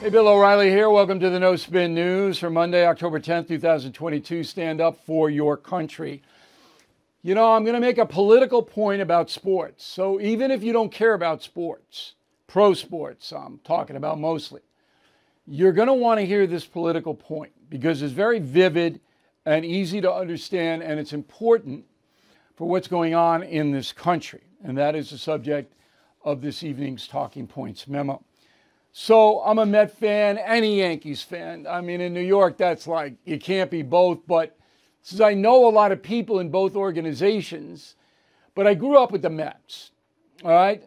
Hey, Bill O'Reilly here. Welcome to the No Spin News for Monday, October 10th, 2022. Stand up for your country. You know, I'm going to make a political point about sports. So even if you don't care about sports, pro sports, I'm talking about mostly, you're going to want to hear this political point because it's very vivid and easy to understand, and it's important for what's going on in this country. And that is the subject of this evening's Talking Points memo. So I'm a Met fan and a Yankees fan. I mean, in New York, that's like, you can't be both. But since I know a lot of people in both organizations, but I grew up with the Mets, all right?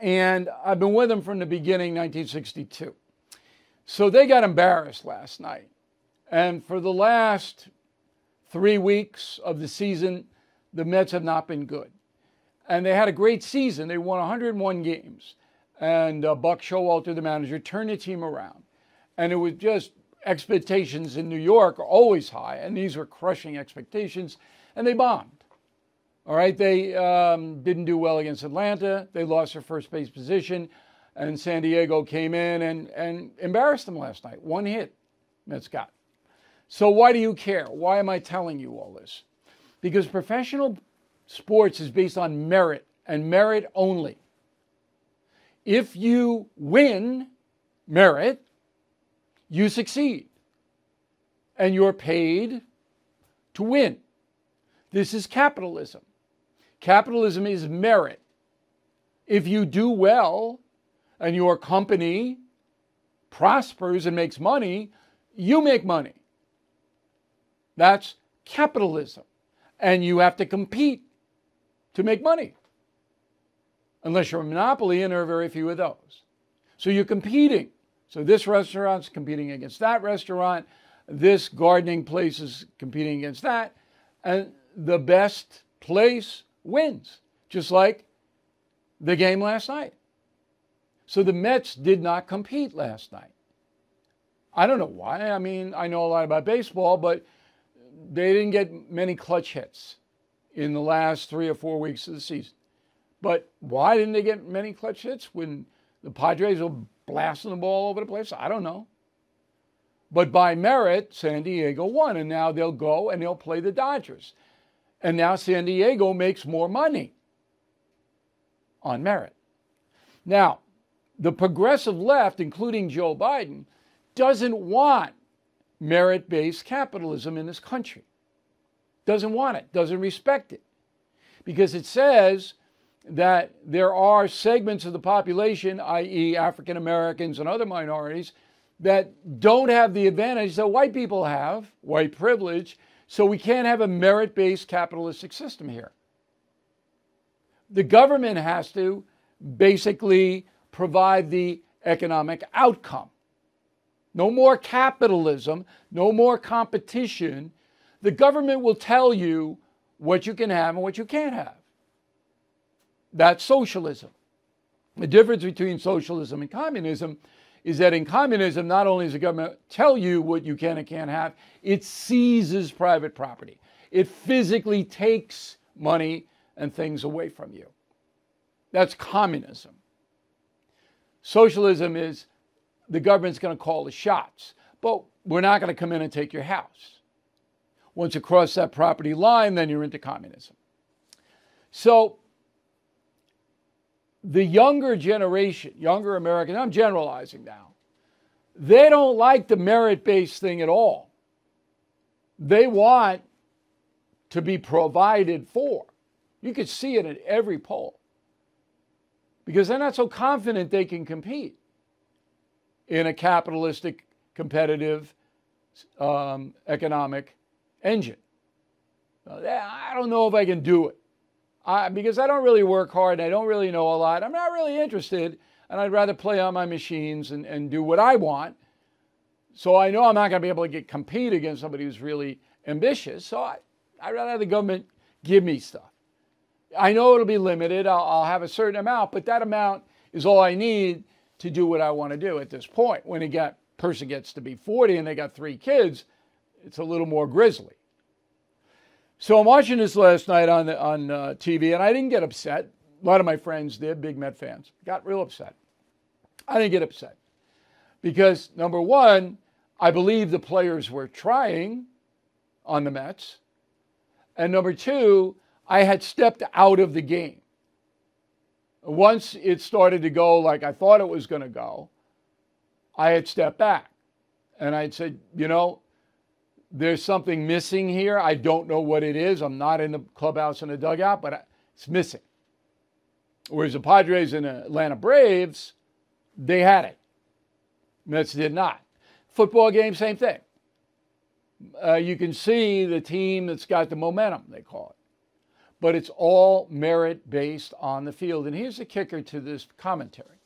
And I've been with them from the beginning, 1962. So they got embarrassed last night. And for the last 3 weeks of the season, the Mets have not been good. And they had a great season. They won 101 games. And Buck Showalter, the manager, turned the team around. And it was just expectations in New York are always high, and these were crushing expectations, and they bombed. All right, they didn't do well against Atlanta. They lost their first base position, and San Diego came in and embarrassed them last night. One hit, Mets got. So why do you care? Why am I telling you all this? Because professional sports is based on merit, and merit only. If you win merit, you succeed. And you're paid to win. This is capitalism. Capitalism is merit. If you do well and your company prospers and makes money, you make money. That's capitalism. And you have to compete to make money. Unless you're a monopoly, and there are very few of those. So you're competing. So this restaurant's competing against that restaurant. This gardening place is competing against that. And the best place wins, just like the game last night. So the Mets did not compete last night. I don't know why. I mean, I know a lot about baseball, but they didn't get many clutch hits in the last 3 or 4 weeks of the season. But why didn't they get many clutch hits when the Padres were blasting the ball over the place? I don't know. But by merit, San Diego won, and now they'll go and they'll play the Dodgers. And now San Diego makes more money on merit. Now, the progressive left, including Joe Biden, doesn't want merit-based capitalism in this country. Doesn't want it, doesn't respect it. Because it says that there are segments of the population, i.e. African Americans and other minorities, that don't have the advantage that white people have, white privilege, so we can't have a merit-based capitalistic system here. The government has to basically provide the economic outcome. No more capitalism, no more competition. The government will tell you what you can have and what you can't have. That's socialism. The difference between socialism and communism is that in communism, not only does the government tell you what you can and can't have, it seizes private property. It physically takes money and things away from you. That's communism. Socialism is the government's going to call the shots, but we're not going to come in and take your house. Once you cross that property line, then you're into communism. So the younger generation, younger Americans, I'm generalizing now, they don't like the merit-based thing at all. They want to be provided for. You could see it at every poll. Because they're not so confident they can compete in a capitalistic, competitive, economic engine. I don't know if I can do it. Because I don't really work hard, and I don't really know a lot. I'm not really interested, and I'd rather play on my machines and do what I want. So I know I'm not going to be able to compete against somebody who's really ambitious. So I'd rather have the government give me stuff. I know it'll be limited. I'll have a certain amount, but that amount is all I need to do what I want to do at this point. When a person gets to be 40 and they got 3 kids, it's a little more grisly. So I'm watching this last night on TV, and I didn't get upset. A lot of my friends did, big Met fans. Got real upset. I didn't get upset Because, number one, I believe the players were trying on the Mets. And number two, I had stepped out of the game. Once it started to go like I thought it was going to go, I had stepped back. And I had said, you know, there's something missing here. I don't know what it is. I'm not in the clubhouse in the dugout, but it's missing. Whereas the Padres and the Atlanta Braves, they had it. Mets did not. Football game, same thing. You can see the team that's got the momentum, they call it. But it's all merit-based on the field. And here's the kicker to this commentary.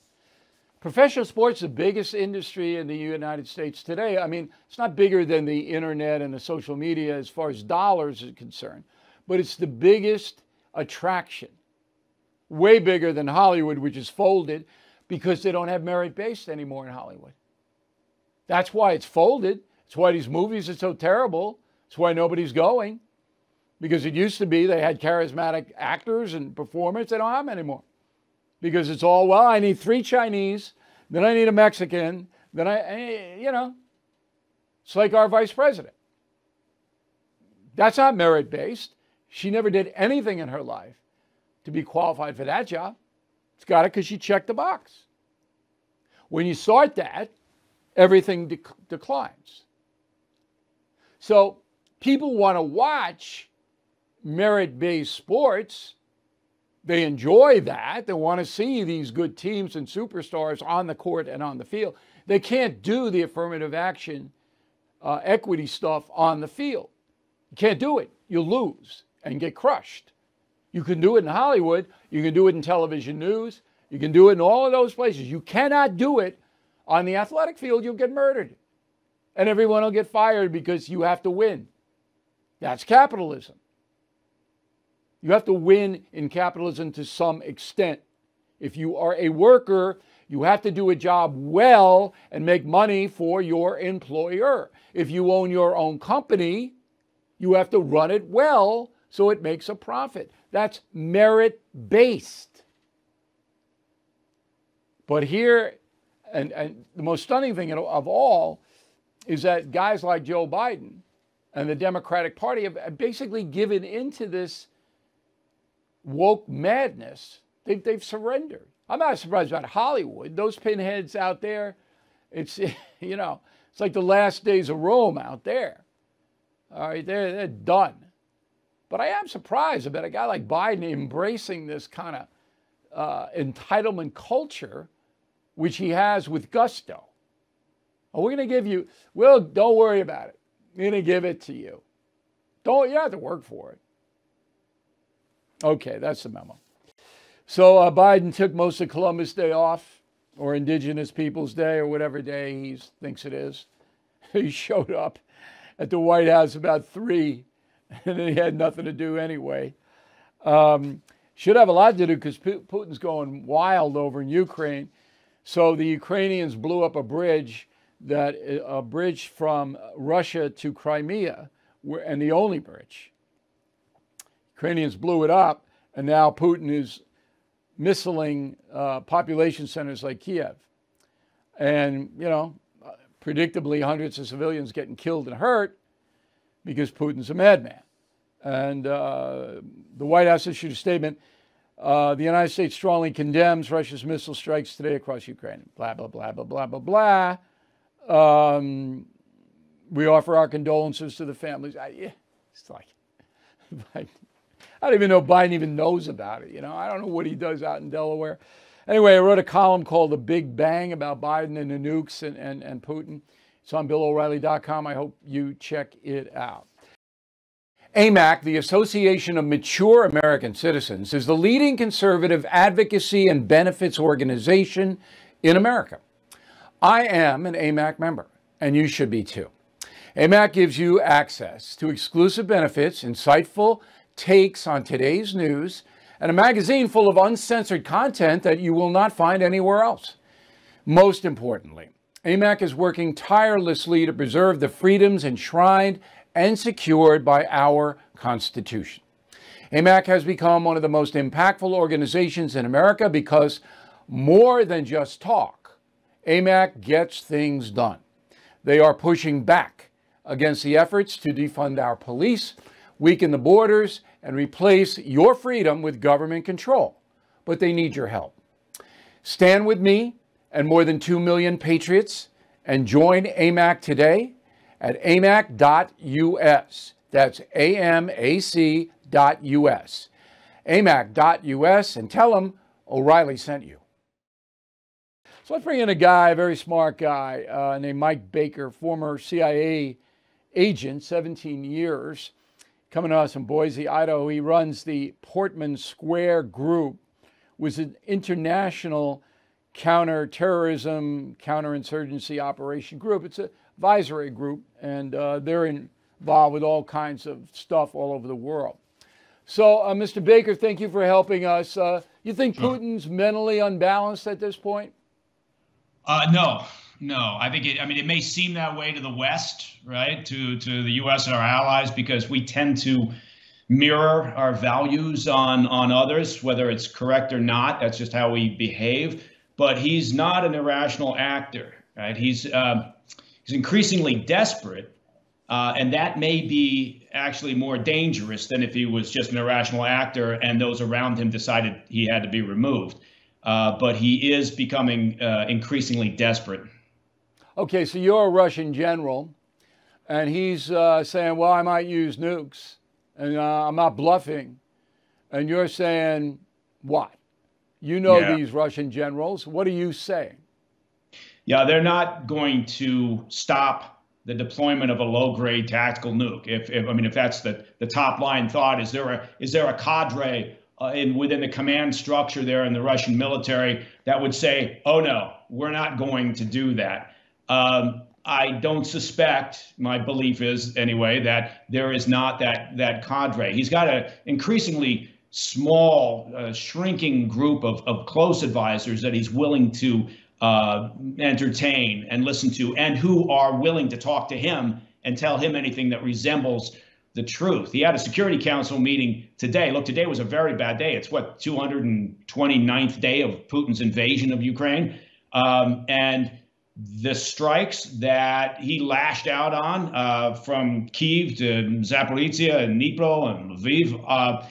Professional sports is the biggest industry in the United States today. I mean, it's not bigger than the internet and the social media as far as dollars is concerned, but it's the biggest attraction. Way bigger than Hollywood, which is folded because they don't have merit-based anymore in Hollywood. That's why it's folded. That's why these movies are so terrible. That's why nobody's going. Because it used to be they had charismatic actors and performers. They don't have them anymore. Because it's all, well, I need 3 Chinese, then I need a Mexican, then it's like our vice president. That's not merit-based. She never did anything in her life to be qualified for that job. It's got it because she checked the box. When you sort that, everything declines. So people want to watch merit-based sports. They enjoy that. They want to see these good teams and superstars on the court and on the field. They can't do the affirmative action, equity stuff on the field. You can't do it. You'll lose and get crushed. You can do it in Hollywood. You can do it in television news. You can do it in all of those places. You cannot do it on the athletic field. You'll get murdered. And everyone will get fired because you have to win. That's capitalism. You have to win in capitalism to some extent. If you are a worker, you have to do a job well and make money for your employer. If you own your own company, you have to run it well so it makes a profit. That's merit-based. But here, and the most stunning thing of all is that guys like Joe Biden and the Democratic Party have basically given into this woke madness. They've surrendered. I'm not surprised about Hollywood. Those pinheads out there, it's like the last days of Rome out there. All right, they're done. But I am surprised about a guy like Biden embracing this kind of entitlement culture, which he has with gusto. Oh, we're going to give you, well, don't worry about it. We're going to give it to you. You have to work for it. Okay, that's the memo. So Biden took most of Columbus Day off, or Indigenous Peoples Day, or whatever day he thinks it is. He showed up at the White House about 3, and he had nothing to do anyway. Should have a lot to do because Putin's going wild over in Ukraine. So the Ukrainians blew up a bridge from Russia to Crimea, and the only bridge. Ukrainians blew it up, and now Putin is missiling population centers like Kiev. And, predictably, hundreds of civilians getting killed and hurt because Putin's a madman. And the White House issued a statement. The United States strongly condemns Russia's missile strikes today across Ukraine. Blah, blah, blah, blah, blah, blah, blah. We offer our condolences to the families. It's like, I don't even know Biden even knows about it. I don't know what he does out in Delaware. Anyway, I wrote a column called The Big Bang about Biden and the nukes and Putin. It's on BillO'Reilly.com. I hope you check it out. AMAC, the Association of Mature American Citizens, is the leading conservative advocacy and benefits organization in America. I am an AMAC member, and you should be too. AMAC gives you access to exclusive benefits, insightful takes on today's news, and a magazine full of uncensored content that you will not find anywhere else. Most importantly, AMAC is working tirelessly to preserve the freedoms enshrined and secured by our Constitution. AMAC has become one of the most impactful organizations in America because more than just talk, AMAC gets things done. They are pushing back against the efforts to defund our police, weaken the borders, and replace your freedom with government control. But they need your help. Stand with me and more than 2 million patriots and join AMAC today at amac.us. That's AMAC.us. amac.us, and tell them O'Reilly sent you. So let's bring in a guy, a very smart guy named Mike Baker, former CIA agent, 17 years, coming to us from Boise, Idaho. He runs the Portman Square Group, was an international counterterrorism, counterinsurgency operation group. It's an advisory group, and they're involved with all kinds of stuff all over the world. So, Mr. Baker, thank you for helping us. You think Putin's mentally unbalanced at this point? No. I think it may seem that way to the West, right? To the U.S. and our allies, because we tend to mirror our values on others, whether it's correct or not. That's just how we behave. But he's not an irrational actor, right? He's increasingly desperate, and that may be actually more dangerous than if he was just an irrational actor and those around him decided he had to be removed. But he is becoming increasingly desperate. Okay, so you're a Russian general, and he's saying, well, I might use nukes, and I'm not bluffing. And you're saying, what? You know these Russian generals. What are you saying? Yeah, they're not going to stop the deployment of a low-grade tactical nuke. If that's the top line thought, is there a cadre within the command structure there in the Russian military that would say, oh no, we're not going to do that? I don't suspect, my belief is anyway, that there is not that cadre. He's got an increasingly small, shrinking group of close advisors that he's willing to entertain and listen to, and who are willing to talk to him and tell him anything that resembles the truth. He had a Security Council meeting today. Look, today was a very bad day. It's 229th day of Putin's invasion of Ukraine. And the strikes that he lashed out on from Kyiv to Zaporizhia and Dnipro and Lviv,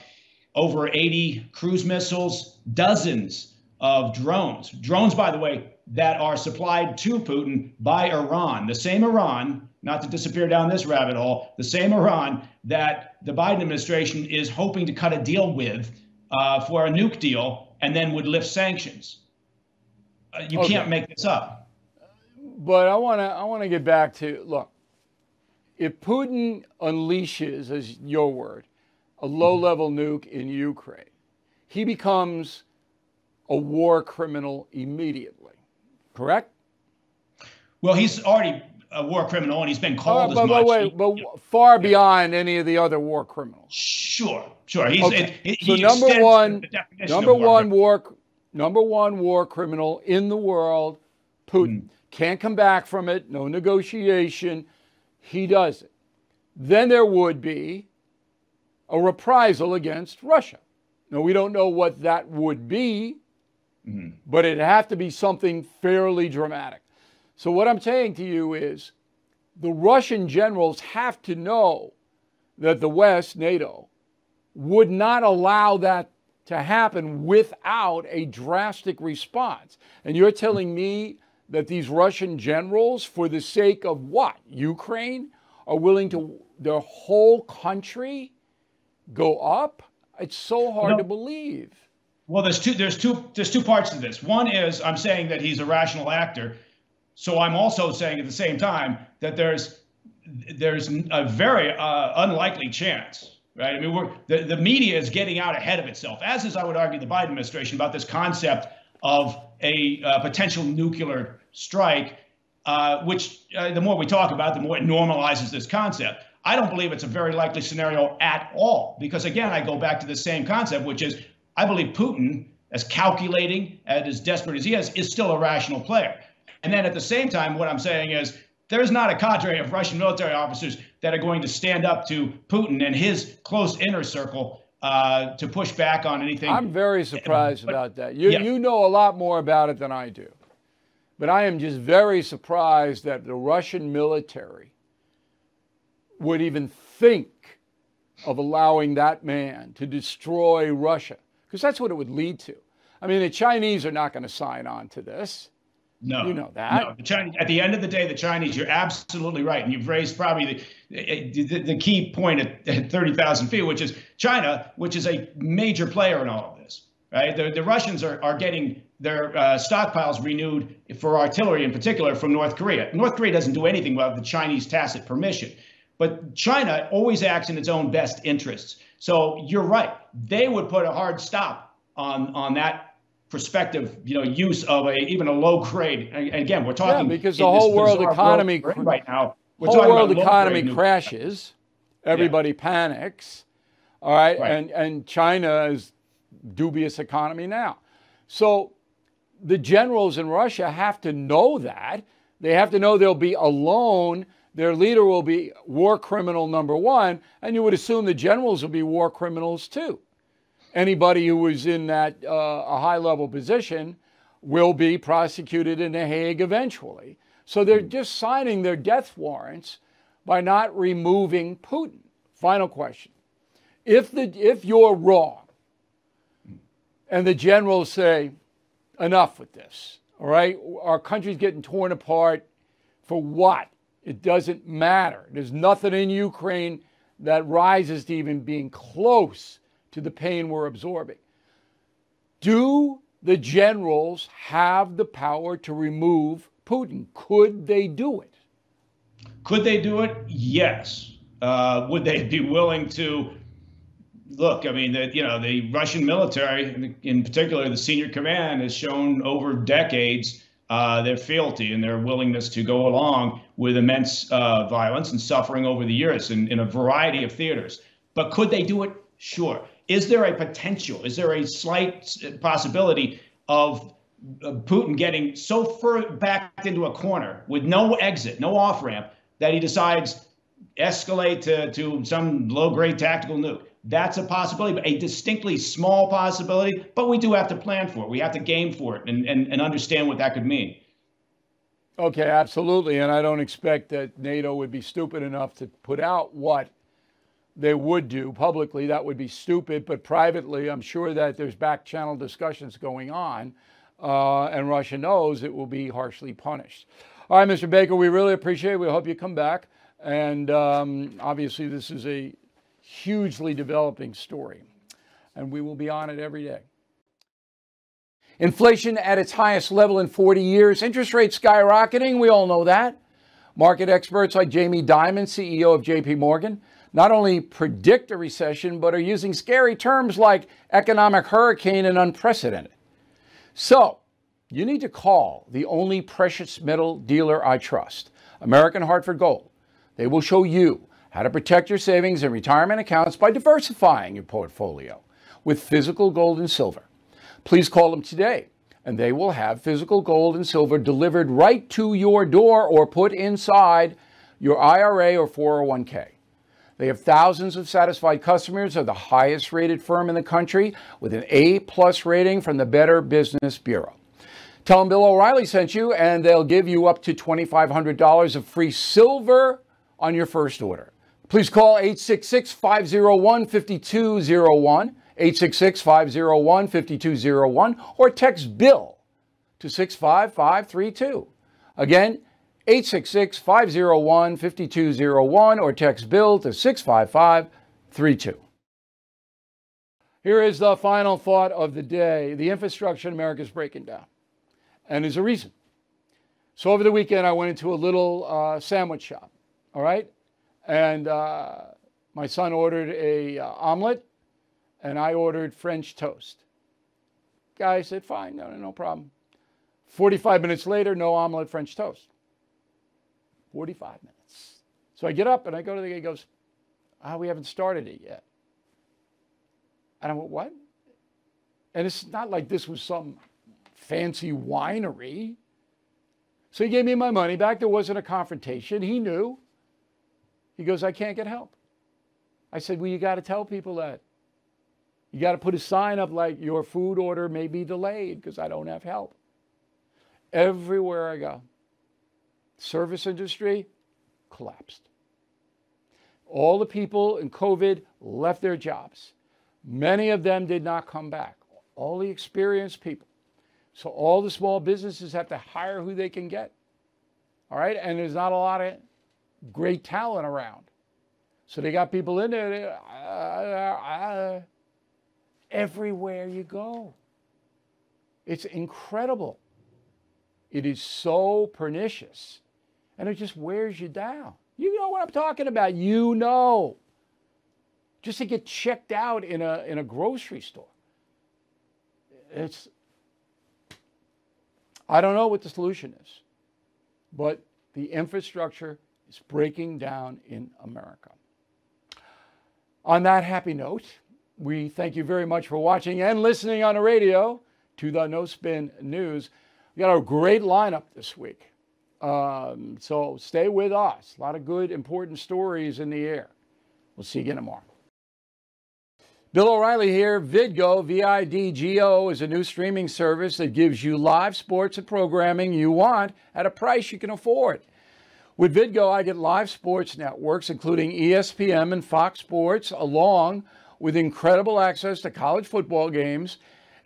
over 80 cruise missiles, dozens of drones. Drones, by the way, that are supplied to Putin by Iran, the same Iran, not to disappear down this rabbit hole, the same Iran that the Biden administration is hoping to cut a deal with for a nuke deal and then would lift sanctions. You can't make this up. But I want to get back to, look, if Putin unleashes, as your word, a low-level nuke in Ukraine, he becomes a war criminal immediately, correct? Well, he's already a war criminal, and he's been called as much. But far beyond any of the other war criminals. Sure. He's okay. So number one war criminal in the world, Putin. Can't come back from it, no negotiation. He does it. Then there would be a reprisal against Russia. Now, we don't know what that would be, but it'd have to be something fairly dramatic. So what I'm saying to you is the Russian generals have to know that the West, NATO, would not allow that to happen without a drastic response. And you're telling me that these Russian generals, for the sake of what? Ukraine, are willing to their whole country go up? It's so hard to believe. Well, there's two parts to this. One is I'm saying that he's a rational actor. So I'm also saying at the same time that there's a very unlikely chance, right? I mean, the media is getting out ahead of itself, as is, I would argue, the Biden administration about this concept of a potential nuclear strike, which the more we talk about, the more it normalizes this concept. I don't believe it's a very likely scenario at all, because again, I go back to the same concept, which is I believe Putin, as calculating and as desperate as he is still a rational player. And then at the same time, what I'm saying is there's not a cadre of Russian military officers that are going to stand up to Putin and his close inner circle to push back on anything. I'm very surprised about that. You know a lot more about it than I do. But I am just very surprised that the Russian military would even think of allowing that man to destroy Russia, because that's what it would lead to. I mean, the Chinese are not going to sign on to this. No, you know that. No, the Chinese. At the end of the day, the Chinese. You're absolutely right, and you've raised probably the key point at 30,000 feet, which is China, which is a major player in all of this. Right, the Russians are getting their stockpiles renewed for artillery, in particular, from North Korea. North Korea doesn't do anything without the Chinese tacit permission, but China always acts in its own best interests. So you're right; they would put a hard stop on that prospective, use of even a low grade. Again, we're talking because the whole world economy right now. The whole world economy crashes. Everybody panics. All right, and China is dubious economy now. So the generals in Russia have to know that. They have to know they'll be alone. Their leader will be war criminal number one, and you would assume the generals will be war criminals too. Anybody who is in that a high-level position will be prosecuted in The Hague eventually. So they're just signing their death warrants by not removing Putin. Final question. If you're wrong and the generals say, enough with this, all right, our country's getting torn apart for what? It doesn't matter. There's nothing in Ukraine that rises to even being close to the pain we're absorbing. Do the generals have the power to remove Putin? Could they do it? Could they do it? Yes. Would they be willing to? Look, I mean, the Russian military, in particular, the senior command, has shown over decades their fealty and their willingness to go along with immense violence and suffering over the years in a variety of theaters. But could they do it? Sure. Is there a potential? Is there a slight possibility of Putin getting so far backed into a corner with no exit, no off ramp, that he decides escalate to some low-grade tactical nuke? That's a possibility, but a distinctly small possibility. But we do have to plan for it. We have to game for it and understand what that could mean. Okay, absolutely. And I don't expect that NATO would be stupid enough to put out what they would do publicly. That would be stupid. But privately, I'm sure that there's back channel discussions going on. And Russia knows it will be harshly punished. All right, Mr. Baker, we really appreciate it. We hope you come back. And obviously, this is a hugely developing story, and we will be on it every day. Inflation at its highest level in 40 years, interest rates skyrocketing, we all know that. Market experts like Jamie Dimon, CEO of JP Morgan, not only predict a recession, but are using scary terms like economic hurricane and unprecedented. So, you need to call the only precious metal dealer I trust, American Hartford Gold. They will show you how to protect your savings and retirement accounts by diversifying your portfolio with physical gold and silver. Please call them today, and they will have physical gold and silver delivered right to your door or put inside your IRA or 401k. They have thousands of satisfied customers, are the highest rated firm in the country with an A+ rating from the Better Business Bureau. Tell them Bill O'Reilly sent you, and they'll give you up to $2,500 of free silver on your first order. Please call 866-501-5201, 866-501-5201, or text BILL to 65532. Again, 866-501-5201, or text BILL to 65532. Here is the final thought of the day. The infrastructure in America is breaking down, and there's a reason. So over the weekend, I went into a little sandwich shop, all right? And my son ordered a omelet, and I ordered French toast. Guy said, fine, no problem. 45 minutes later, no omelet, French toast. 45 minutes. So I get up and I go to the guy. He goes, we haven't started it yet. And I went, what? And it's not like this was some fancy winery. So he gave me my money back. There wasn't a confrontation. He knew. He goes, I can't get help. I said, well, you got to tell people that. You got to put a sign up like your food order may be delayed because I don't have help. Everywhere I go. Service industry collapsed. All the people in COVID left their jobs. Many of them did not come back. All the experienced people. So all the small businesses have to hire who they can get. All right? And there's not a lot of great talent around. So they got people in there. Everywhere you go. It's incredible. It is so pernicious. And it just wears you down. You know what I'm talking about. You know. Just to get checked out in a grocery store. I don't know what the solution is. But the infrastructure is breaking down in America. On that happy note, we thank you very much for watching and listening on the radio to the No Spin News. We got a great lineup this week. So stay with us. A lot of good, important stories in the air. We'll see you again tomorrow. Bill O'Reilly here. Vidgo, V-I-D-G-O, is a new streaming service that gives you live sports and programming you want at a price you can afford. With Vidgo, I get live sports networks, including ESPN and Fox Sports, along with incredible access to college football games,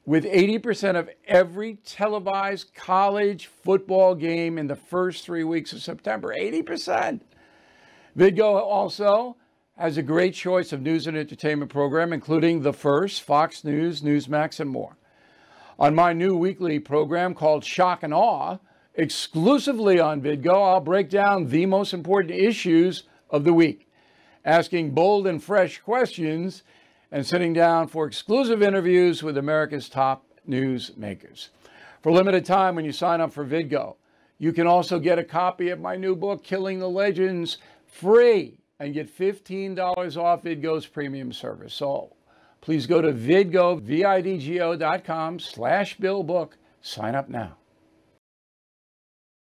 with 80% of every televised college football game in the first 3 weeks of September. 80%. Vidgo also has a great choice of news and entertainment program, including The First, Fox News, Newsmax, and more. On my new weekly program called Shock and Awe, exclusively on Vidgo, I'll break down the most important issues of the week, asking bold and fresh questions and sitting down for exclusive interviews with America's top news makers. For a limited time, when you sign up for Vidgo, you can also get a copy of my new book, Killing the Legends, free, and get $15 off Vidgo's premium service. So please go to Vidgo, vidgo.com/BillBook. Sign up now.